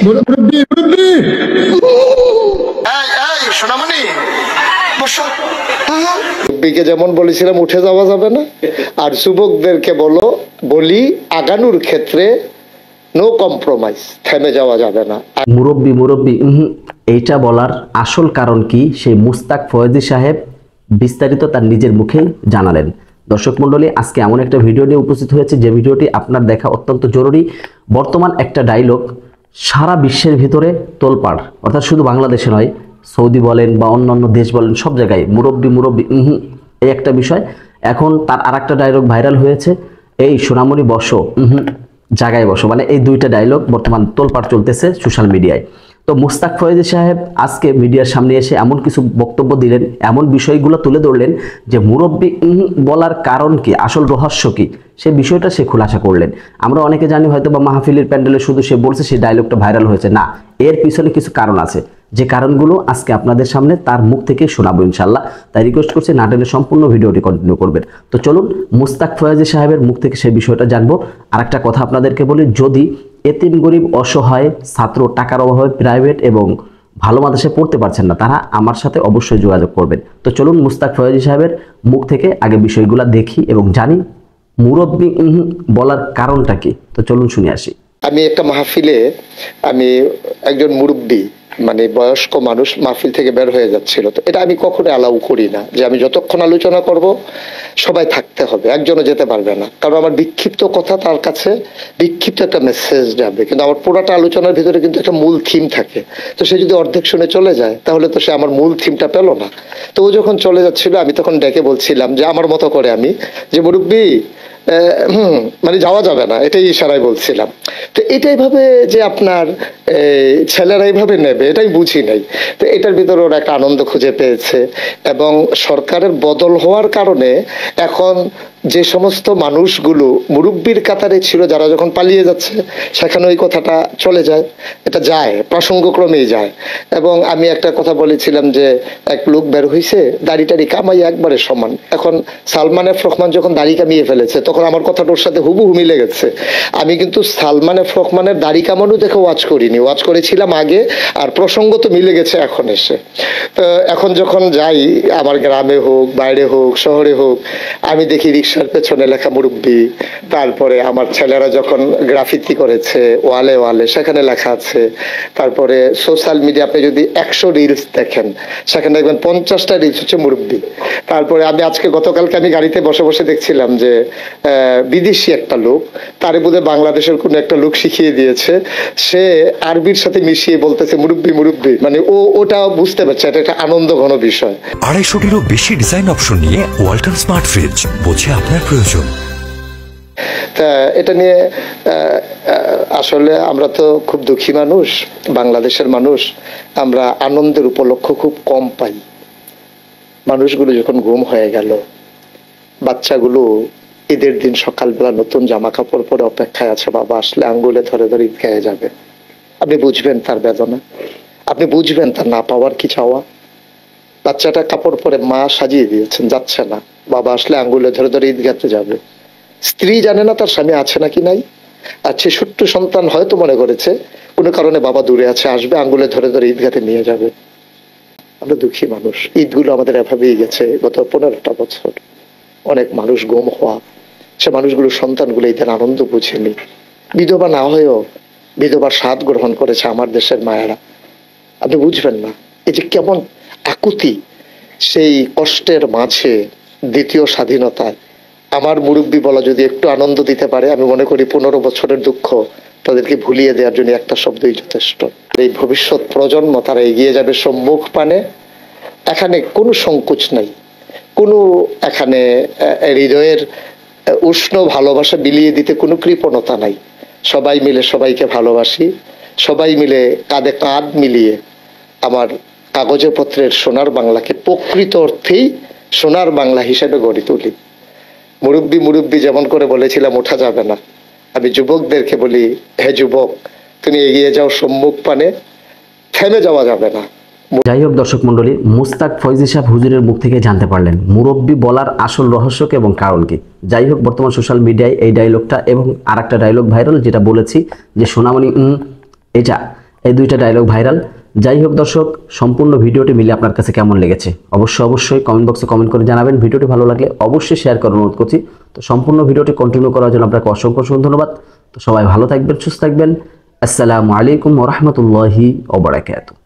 মুরব্বি মুরব্বি সোনামণি বসো। মুরব্বিকে যেমন বলেছিলাম উঠে যাওয়া যাবে না, আর যুবকদেরকে বলি আগানোর ক্ষেত্রে নো কম্প্রোমাইজ, থেমে যাওয়া যাবে না। মুরব্বি মুরব্বি এইটা বলার আসল কারণ কি, সেই মুস্তাক ফয়েজি সাহেব বিস্তারিত তার নিজের মুখেই জানালেন। দর্শক মণ্ডলী, আজকে এমন একটা ভিডিও নিয়ে উপস্থিত হয়েছে যে ভিডিওটি আপনার দেখা অত্যন্ত জরুরি। বর্তমান একটা ডায়লগ সারা বিশ্বের ভিতরে তোলপাড়, অর্থাৎ শুধু বাংলাদেশে নয়, সৌদি বলেন বা অন্যান্য দেশ বলেন, সব জায়গায় মুরব্বি মুরব্বি এই একটা বিষয়। এখন তার আর একটা ডায়লগ ভাইরাল হয়েছে, এই সোনামণি বসো জায়গায় বসো, মানে এই দুইটা ডায়লগ বর্তমান তোলপাড় চলতেছে সোশ্যাল মিডিয়ায়। তো মুস্তাক ফয়েজি সাহেব আজকে মিডিয়ার সামনে এসে এমন কিছু বক্তব্য দিলেন, এমন বিষয়গুলো তুলে ধরলেন যে মুরব্বি বলার কারণ কি, আসল রহস্য কি, সেই বিষয়টা সে খুলাসা করলেন। আমরা অনেকে জানি হয়তো বা মাহফিলের প্যান্ডেলে শুধু সে বলছে সেই ডায়লগটা ভাইরাল হয়েছে, না, এর পিছনে কিছু কারণ আছে, যে কারণগুলো আজকে আপনাদের সামনে তার মুখ থেকে শোনাবো ইনশাল্লাহ। তাই রিকোয়েস্ট করছি নাটেনের সম্পূর্ণ ভিডিওটি কন্টিনিউ করবেন। তো চলুন মুস্তাক ফয়েজি সাহেবের মুখ থেকে সেই বিষয়টা জানবো। আর একটা কথা আপনাদেরকে বলি, যদি এতিম গরিব অসহায় ছাত্র টাকার অভাবে প্রাইভেট এবং ভালো মাদ্রাসায় পড়তে পারছেন না, তারা আমার সাথে অবশ্যই যোগাযোগ করবেন। তো চলুন মুস্তাক ফয়েজি সাহেবের মুখ থেকে আগে বিষয়গুলো দেখি এবং জানি মুরব্বি বলার কারণটা কি। তো চলুন শুনে আসি। আমি একটা মাহফিলে, আমি একজন মুরব্বি মানে বয়স্ক মানুষ মাহফিল থেকে বের হয়ে যাচ্ছিল, তো এটা আমি কখনো অ্যালাউ করি না যে আমি যতক্ষণ আলোচনা করব সবাই থাকতে হবে, একজনও যেতে পারবে না, কারণ আমার বিক্ষিপ্ত কথা তার কাছে বিক্ষিপ্ত একটা মেসেজ যাবে, কিন্তু আমার পুরোটা আলোচনার ভিতরে কিন্তু একটা মূল থিম থাকে। তো সে যদি অর্ধেক শুনে চলে যায় তাহলে তো সে আমার মূল থিমটা পেল না। তো ও যখন চলে যাচ্ছিল আমি তখন ডেকে বলছিলাম যে আমার মতো করে আমি যে মুরব্বি মানে যাওয়া যাবে না, এটাই ইশারায় বলছিলাম। তো এটাই ভাবে যে আপনার ছেলেরা এইভাবে নেবে এটাই বুঝি নাই। তো এটার ভিতরে ওরা একটা আনন্দ খুঁজে পেয়েছে, এবং সরকারের বদল হওয়ার কারণে এখন যে সমস্ত মানুষগুলো মুরব্বির কাতারে ছিল, যারা যখন পালিয়ে যাচ্ছে সেখানে ওই কথাটা চলে যায়, এটা যায় প্রসঙ্গক্রমেই যায়। এবং আমি একটা কথা বলেছিলাম যে এক লোক বের হয়েছে দাড়ি টাড়ি কামাই একবারে সমান, এখন সালমান এফ রহমান যখন দাড়ি কামিয়ে ফেলেছে তখন আমার কথাটা ওর সাথে হুবহু মিলে গেছে। আমি কিন্তু সালমান এফ রহমানের দাড়ি কামানো দেখে ওয়াচ করিনি, ওয়াচ করেছিলাম আগে, আর প্রসঙ্গ তো মিলে গেছে এখন এসে। তো এখন যখন যাই আমার গ্রামে হোক বাইরে হোক শহরে হোক, আমি দেখি রিক্সার পেছনে লেখা মুরব্বি, তারপরে আমার ছেলেরা যখন গ্রাফিতি করেছে ওয়ালে ওয়ালে সেখানে লেখা আছে, তারপরে সোশ্যাল মিডিয়া আপনি যদি 100 রিলস দেখেন সেখানে দেখবেন 50টা রিলস হচ্ছে মুরব্বি। তারপরে আমি আজকে গতকালকে আমি গাড়িতে বসে বসে দেখছিলাম যে বিদেশি একটা লোক, তারে বোধহয় বাংলাদেশের কোনো একটা লোক শিখিয়ে দিয়েছে, সে আরবির সাথে মিশিয়ে বলতেছে মুরব্বি মুরব্বি, মানে ওটা বুঝতে পারছে এটা একটা আনন্দ ঘন বিষয়। 250-টিরও বেশি ডিজাইন অপশন নিয়ে ওয়ালটন স্মার্ট ফ্রিজ, বোঝে আপনার প্রয়োজন। তা এটা নিয়ে আসলে আমরা তো খুব দুঃখী মানুষ, বাংলাদেশের মানুষ, আমরা আনন্দের উপলক্ষ খুব কম পাই। মানুষগুলো যখন গুম হয়ে গেল, বাচ্চাগুলো ঈদের দিন সকালবেলা নতুন জামা কাপড় পরে অপেক্ষায় আছে, বাবা আসলে আঙ্গুলে ধরে ধরে ঈদগাহে যাবে। আপনি বুঝবেন তার বেদনা, আপনি বুঝবেন তার না পাওয়ার কি চাওয়া। বাচ্চাটা কাপড় পরে মা সাজিয়ে দিয়েছেন, যাচ্ছে না, বাবা আসলে আঙ্গুলে ধরে ধরে ঈদগাহতে যাবে। স্ত্রী জানে না তার স্বামী আছে নাকি নাই, আর ছোট্ট সন্তান হয়তো মনে করেছে কোনো কারণে বাবা দূরে আছে, আসবে আঙ্গুলে ধরে ধরে ঈদগাহতে নিয়ে যাবে। আমরা দুঃখী মানুষ, ঈদগুলো আমাদের এভাবেই গেছে গত 15টা বছর। অনেক মানুষ গুম হওয়া, সে মানুষগুলো সন্তানগুলো ঈদের আনন্দ বুঝেনি, বিধবা না হয়েও বিধবার স্বাদ গ্রহণ করেছে আমার দেশের মায়েরা। আপনি বুঝবেন না এই যে কেমন আকুতি, সেই কষ্টের মাঝে দ্বিতীয় স্বাধীনতায় আমার মুরব্বি বলা যদি একটু আনন্দ দিতে পারে, আমি মনে করি 15 বছরের দুঃখ তাদেরকে ভুলিয়ে দেওয়ার জন্য একটা শব্দই যথেষ্ট। এই ভবিষ্যৎ প্রজন্ম তারা এগিয়ে যাবে সম্মুখ পানে, এখানে কোনো সংকোচ নাই, কোনো এখানে হৃদয়ের উষ্ণ ভালোবাসা বিলিয়ে দিতে কোনো কৃপণতা নাই। সবাই মিলে সবাইকে ভালোবাসি, সবাই মিলে কাঁধে কাঁধ মিলিয়ে আমার কাগজে পত্রের সোনার বাংলাকে প্রকৃত অর্থেই সোনার বাংলা হিসেবে গড়ে তুলি। মুরব্বি মুরব্বি যেমন করে বলেছিলাম ওঠা যাবে না, আমি যুবকদেরকে বলি, হে যুবক তুমি এগিয়ে যাও সম্মুখ পানে, থেমে যাওয়া যাবে না। যাই হোক দর্শক মন্ডলী, মুস্তাক ফয়েজি সাহেব হুজুরের মুখ থেকে জানতে পারলেন মুরব্বি বলার আসল রহস্যকে এবং কারণ কি। যাই হোক, বর্তমান সোশ্যাল মিডিয়ায় এই ডায়লগটা এবং আর একটা ডায়লগ ভাইরাল, যেটা বলেছি যে সোনামণি এটা এই দুইটা ডায়লগ ভাইরাল। যাই হোক দর্শক, সম্পূর্ণ ভিডিওটি মিলে আপনার কাছে কেমন লেগেছে অবশ্যই কমেন্ট বক্সে কমেন্ট করে জানাবেন। ভিডিওটি ভালো লাগলে অবশ্যই শেয়ার করার অনুরোধ করছি। তো সম্পূর্ণ ভিডিওটি কন্টিনিউ করার জন্য আপনাকে অসংখ্য ধন্যবাদ। তো সবাই ভালো থাকবেন, সুস্থ থাকবেন। আসসালামু আলাইকুম ওয়া রাহমাতুল্লাহি ওয়া বারাকাতুহু।